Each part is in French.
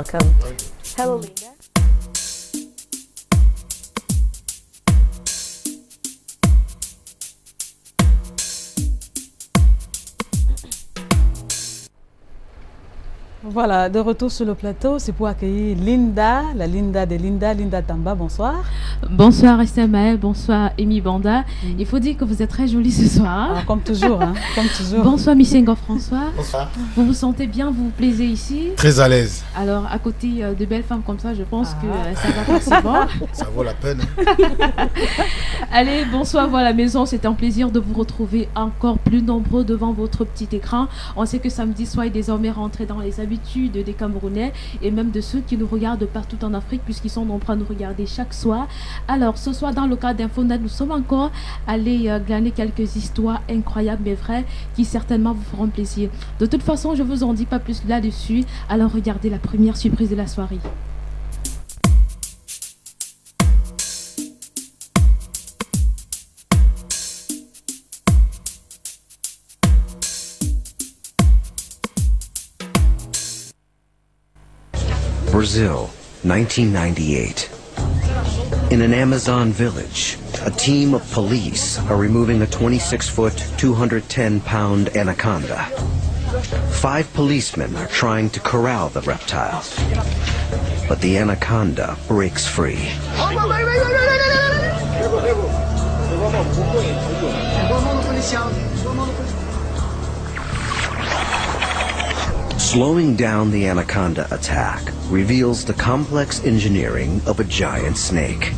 Welcome. Hello, Linda. Voilà, de retour sur le plateau, c'est pour accueillir Linda, la Linda de Linda, Linda Tamba, bonsoir. Bonsoir Esther Maël, bonsoir Amy Banda. Il faut dire que vous êtes très jolie ce soir. Ah, comme toujours, hein, comme toujours. Bonsoir Michel François. Bonsoir. Vous vous sentez bien, vous vous plaisez ici? Très à l'aise. Alors, à côté de belles femmes comme ça, je pense que ça va passer bon. Ça vaut la peine. Allez, bonsoir, voilà la maison. C'est un plaisir de vous retrouver encore plus nombreux devant votre petit écran. On sait que samedi soir est désormais rentré dans les habitudes des Camerounais et même de ceux qui nous regardent partout en Afrique puisqu'ils sont nombreux à nous regarder chaque soir. Alors, ce soir, dans le cadre d'Infonet, nous sommes encore allés glaner quelques histoires incroyables mais vraies qui certainement vous feront plaisir. De toute façon, je vous en dis pas plus là-dessus. Alors, regardez la première surprise de la soirée. Brazil, 1998. In an Amazon village, a team of police are removing a 26-foot, 210-pound anaconda. 5 policemen are trying to corral the reptile, but the anaconda breaks free. Slowing down the anaconda attack reveals the complex engineering of a giant snake.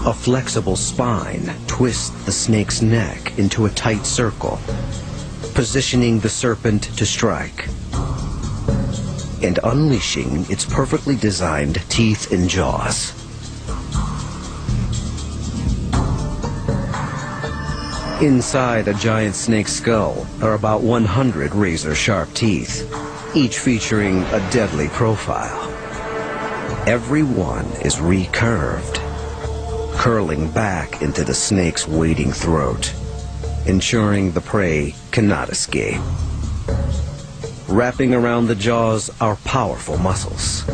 A flexible spine twists the snake's neck into a tight circle, positioning the serpent to strike and unleashing its perfectly designed teeth and jaws. Inside a giant snake's skull are about 100 razor-sharp teeth, each featuring a deadly profile. Every one is recurved, curling back into the snake's waiting throat, ensuring the prey cannot escape. Wrapping around the jaws are powerful muscles,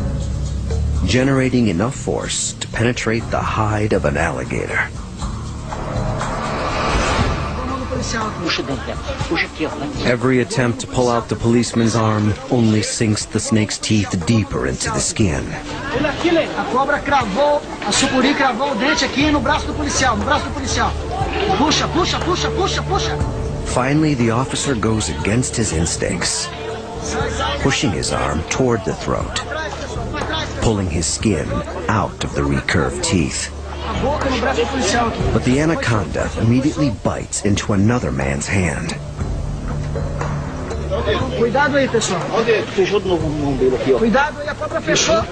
generating enough force to penetrate the hide of an alligator. Every attempt to pull out the policeman's arm only sinks the snake's teeth deeper into the skin. A cobra cravou, a sucuri cravou o dente aqui no braço do policial, Puxa, puxa, puxa, puxa, puxa. Finally, the officer goes against his instincts, pushing his arm toward the throat, pulling his skin out of the recurved teeth. But the anaconda immediately bites into another man's hand. Cuidado aí, pessoal. Fechou de novo o bombeiro aqui, ó. Cuidado aí, a cobra fechou.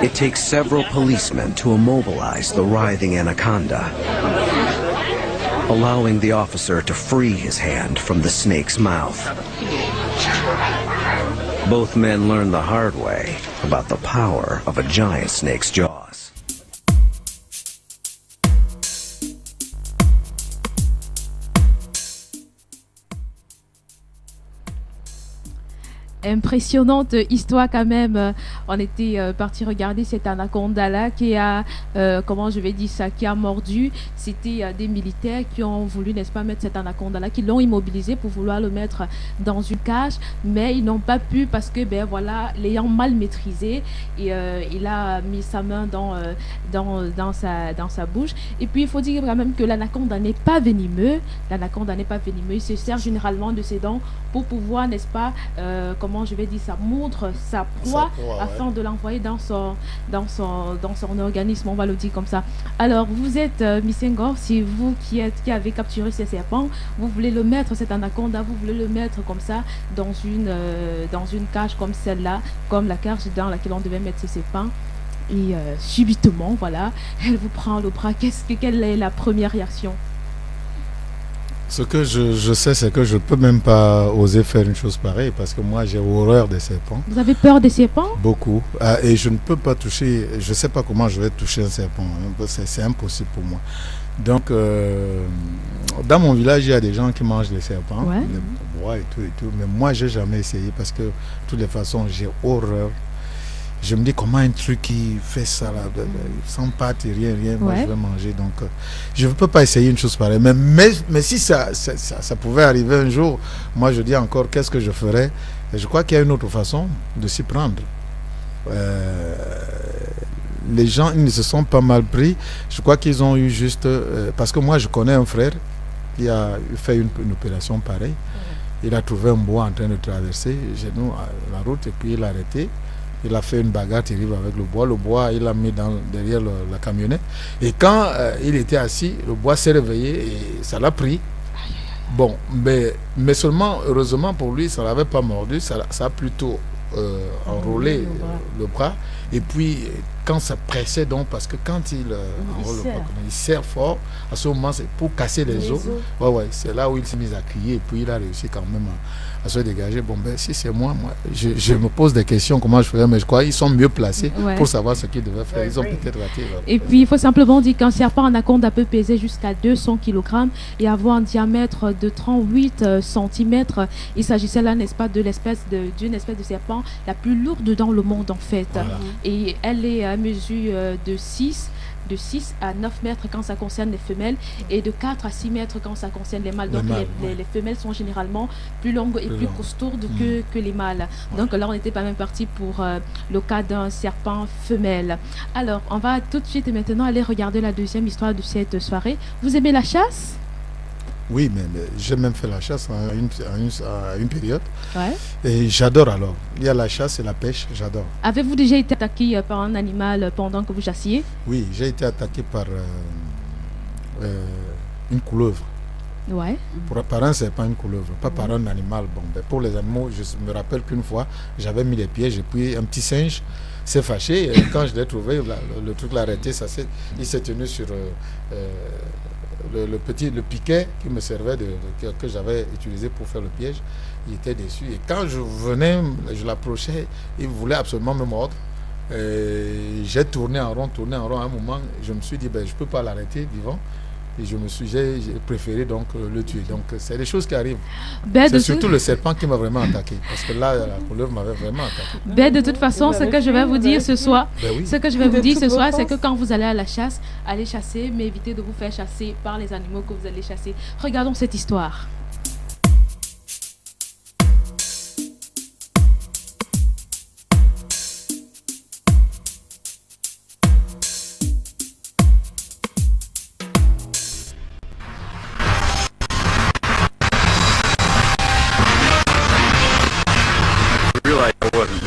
It takes several policemen to immobilize the writhing anaconda, allowing the officer to free his hand from the snake's mouth. Both men learn the hard way about the power of a giant snake's jaws. Impressionnante histoire quand même. On était parti regarder cet anaconda là qui a, comment je vais dire ça, qui a mordu. C'était des militaires qui ont voulu, n'est-ce pas, mettre cet anaconda là, qui l'ont immobilisé pour vouloir le mettre dans une cage, mais ils n'ont pas pu parce que, ben voilà, l'ayant mal maîtrisé, et il a mis sa main dans sa bouche. Et puis il faut dire quand même que l'anaconda n'est pas venimeux. L'anaconda n'est pas venimeux. Il se sert généralement de ses dents pour pouvoir, n'est-ce pas, comment je vais dire ça, montre sa proie afin de l'envoyer dans son organisme, on va le dire comme ça. Alors vous êtes Miss Ngor, c'est vous qui avez capturé ces serpents, vous voulez le mettre, cet anaconda, vous voulez le mettre comme ça dans une cage comme celle-là, comme la cage dans laquelle on devait mettre ces serpents. Et subitement, voilà, elle vous prend le bras. Quelle est la première réaction? Ce que je sais, c'est que je ne peux même pas oser faire une chose pareille parce que moi, j'ai horreur des serpents. Vous avez peur des serpents? Beaucoup. Et je ne peux pas toucher, je ne sais pas comment je vais toucher un serpent. C'est impossible pour moi. Donc, dans mon village, il y a des gens qui mangent les serpents, Ouais. les bois et tout. Mais moi, j'ai jamais essayé parce que, de toutes les façons, j'ai horreur. Je me dis comment un truc qui fait ça, là, sans pâte et rien, moi Ouais. je vais manger. Donc, je ne peux pas essayer une chose pareille. Mais si ça pouvait arriver un jour, moi je dis encore, qu'est-ce que je ferais? Et je crois qu'il y a une autre façon de s'y prendre. Les gens, ils ne se sont pas mal pris. Je crois qu'ils ont eu juste... parce que moi, je connais un frère qui a fait une opération pareille. Il a trouvé un bois en train de traverser chez nous la route et puis il a arrêté. Il a fait une bagarre terrible avec le bois. Le bois, il l'a mis derrière la camionnette. Et quand il était assis, le bois s'est réveillé et ça l'a pris. Bon, mais seulement, heureusement pour lui, ça ne l'avait pas mordu. Ça a plutôt enrôlé le bras. Et puis, quand ça pressait, donc, parce que quand il enrôle le bras, il serre fort, à ce moment, c'est pour casser les os. Ouais, c'est là où il s'est mis à crier. Et puis, il a réussi quand même à se dégager. Bon, si c'est moi, je me pose des questions, comment je ferais, mais je crois qu'ils sont mieux placés pour savoir ce qu'ils devaient faire. Ils ont peut-être raté. Et puis, il faut simplement dire qu'un serpent anaconda peut peser jusqu'à 200 kg et avoir un diamètre de 38 cm. Il s'agissait là, n'est-ce pas, d'une espèce de serpent la plus lourde dans le monde, en fait. Voilà. Et elle est à mesure de 6 à 9 mètres quand ça concerne les femelles et de 4 à 6 mètres quand ça concerne les mâles. Donc les femelles sont généralement plus longues et plus costaudes que les mâles. Donc là, on n'était pas même parti pour le cas d'un serpent femelle. Alors, on va tout de suite et maintenant aller regarder la deuxième histoire de cette soirée. Vous aimez la chasse? Oui, mais j'ai même fait la chasse à une période. Ouais. Et j'adore alors. Il y a la chasse et la pêche, j'adore. Avez-vous déjà été attaqué par un animal pendant que vous chassiez? Oui, j'ai été attaqué par une couleuvre. Ouais. Par un serpent, une couleuvre, pas par un animal. Bon, pour les animaux, je me rappelle qu'une fois, j'avais mis les pièges et puis un petit singe s'est fâché. Et quand je l'ai trouvé, le truc l'a arrêté. Il s'est tenu sur... le piquet qui me servait que j'avais utilisé pour faire le piège, il était déçu. Et quand je l'approchais, il voulait absolument me mordre. J'ai tourné en rond. À un moment, je me suis dit, je ne peux pas l'arrêter vivant. Et j'ai préféré donc le tuer. Donc c'est des choses qui arrivent. C'est surtout le serpent qui m'a vraiment attaqué. Parce que là, la couleuvre m'avait vraiment attaqué. De toute façon, ce que je vais vous dire ce soir, c'est que quand vous allez à la chasse, allez chasser, mais évitez de vous faire chasser par les animaux que vous allez chasser. Regardons cette histoire.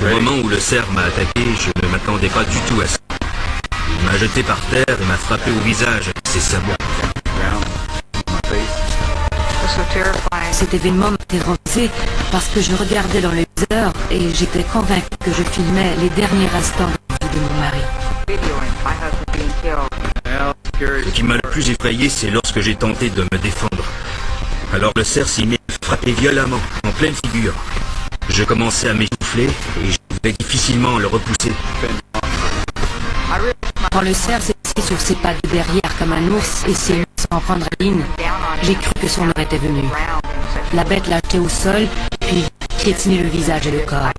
Au moment où le cerf m'a attaqué, je ne m'attendais pas du tout à ça. Il m'a jeté par terre et m'a frappé au visage avec ses sabots. Cet événement m'a terrorisé parce que je regardais dans le viseur et j'étais convaincu que je filmais les derniers instants de vie de mon mari. Ce qui m'a le plus effrayé, c'est lorsque j'ai tenté de me défendre. Alors le cerf s'y met à me frapper violemment, en pleine figure. Je commençais à m'essouffler et je pouvais difficilement le repousser. Quand le cerf s'est assis sur ses pattes derrière comme un ours et s'est mis sans prendre ligne, j'ai cru que son heure était venue. La bête l'a jeté au sol, puis piétiné le visage et le corps.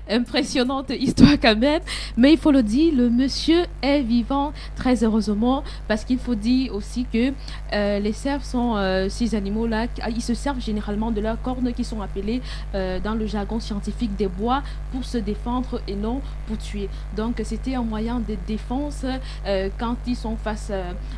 Impressionnante histoire quand même, mais il faut le dire, le monsieur est vivant très heureusement, parce qu'il faut dire aussi que les cerfs sont ces animaux-là, ils se servent généralement de leurs cornes qui sont appelées dans le jargon scientifique des bois pour se défendre et non pour tuer. Donc c'était un moyen de défense quand ils sont face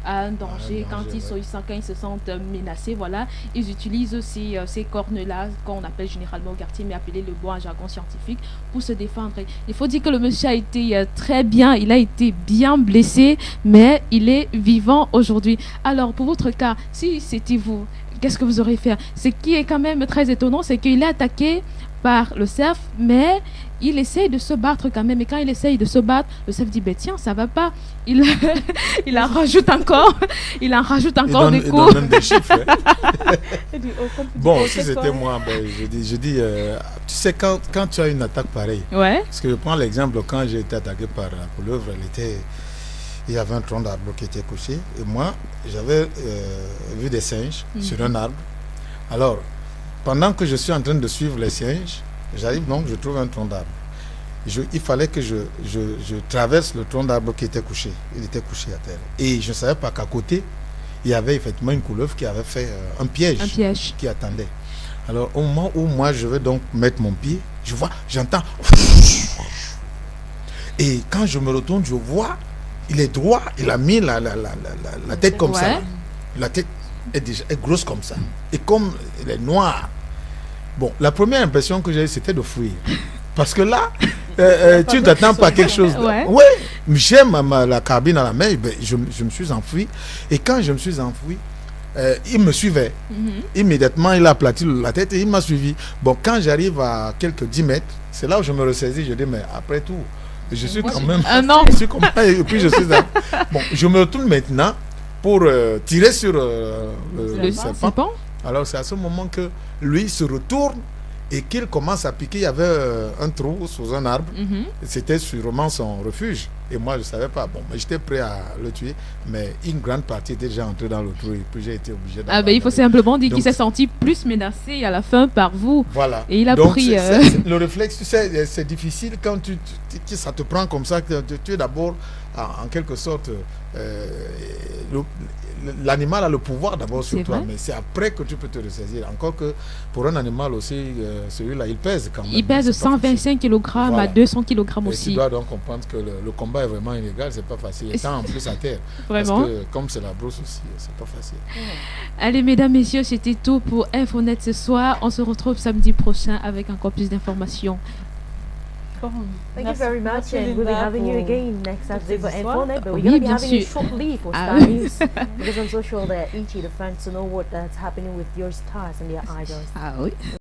à un danger, quand ils se sentent menacés, voilà, ils utilisent ces cornes-là qu'on appelle généralement au quartier, mais appelé le bois en jargon scientifique, pour se défendre. Il faut dire que le monsieur a été très bien, il a été bien blessé, mais il est vivant aujourd'hui. Alors, pour votre cas, si c'était vous, qu'est-ce que vous aurez fait? Ce qui est quand même très étonnant, c'est qu'il est attaqué par le cerf, mais il essaye de se battre quand même. Et quand il essaye de se battre, le chef dit, ben tiens, ça va pas. Il en rajoute encore. Il en rajoute encore des coups. Il donne même des chiffres. Hein. Il dit, oh, comme tu Bon, dis, si c'est c'était quoi? moi, ben, je dis tu sais, quand tu as une attaque pareille, Ouais. parce que je prends l'exemple, quand j'ai été attaqué par la couleuvre, il y avait un tronc d'arbre qui était couché, et moi, j'avais vu des singes sur un arbre. Alors, pendant que je suis en train de suivre les singes, j'arrive donc, je trouve un tronc d'arbre. Il fallait que je traverse le tronc d'arbre qui était couché. Il était couché à terre. Et je ne savais pas qu'à côté, il y avait effectivement une couleuvre qui avait fait un piège qui attendait. Alors, au moment où moi, je vais donc mettre mon pied, j'entends. Et quand je me retourne, je vois, il est droit, il a mis la tête comme ça. La tête est grosse comme ça. Et comme elle est noire. Bon, la première impression que j'ai eue, c'était de fuir. Parce que là, tu ne t'attends pas à quelque chose. Oui, j'ai la carabine à la main, ben, je me suis enfui. Et quand je me suis enfui, il me suivait. Immédiatement, il a aplati la tête et il m'a suivi. Bon, quand j'arrive à quelques 10 mètres, c'est là où je me ressaisis. Je dis, mais après tout, je suis quand même... Je suis comme ça, et puis je suis là. Bon, je me retourne maintenant pour tirer sur le serpent. Alors, c'est à ce moment que lui se retourne et qu'il commence à piquer. Il y avait un trou sous un arbre. C'était sûrement son refuge. Et moi, je ne savais pas. Bon, j'étais prêt à le tuer, mais une grande partie était déjà entrée dans le trou et puis j'ai été obligé d'abandonner. Ah ben, il faut simplement dire qu'il s'est senti plus menacé à la fin par vous. Voilà. Et il a donc, pris... le réflexe, tu sais, c'est difficile quand ça te prend comme ça. Tu es d'abord, en quelque sorte... l'animal a le pouvoir d'abord sur toi, mais c'est après que tu peux te ressaisir. Encore que pour un animal aussi, celui-là, il pèse quand même. Il pèse de 125 kg à 200 kg aussi. Tu dois donc comprendre que le combat est vraiment illégal, c'est pas facile. Étant en plus à terre. Vraiment. Parce que comme c'est la brousse aussi, c'est pas facile. Allez, mesdames, messieurs, c'était tout pour Infonet ce soir. On se retrouve samedi prochain avec encore plus d'informations. Thank you very much, and we'll be having you again next Saturday for Infonet, but we're Oui, going to be bien having a sûr. short leave for Star News because I'm so sure that each of the fans to know what's happening with your stars and their idols. Ah oui.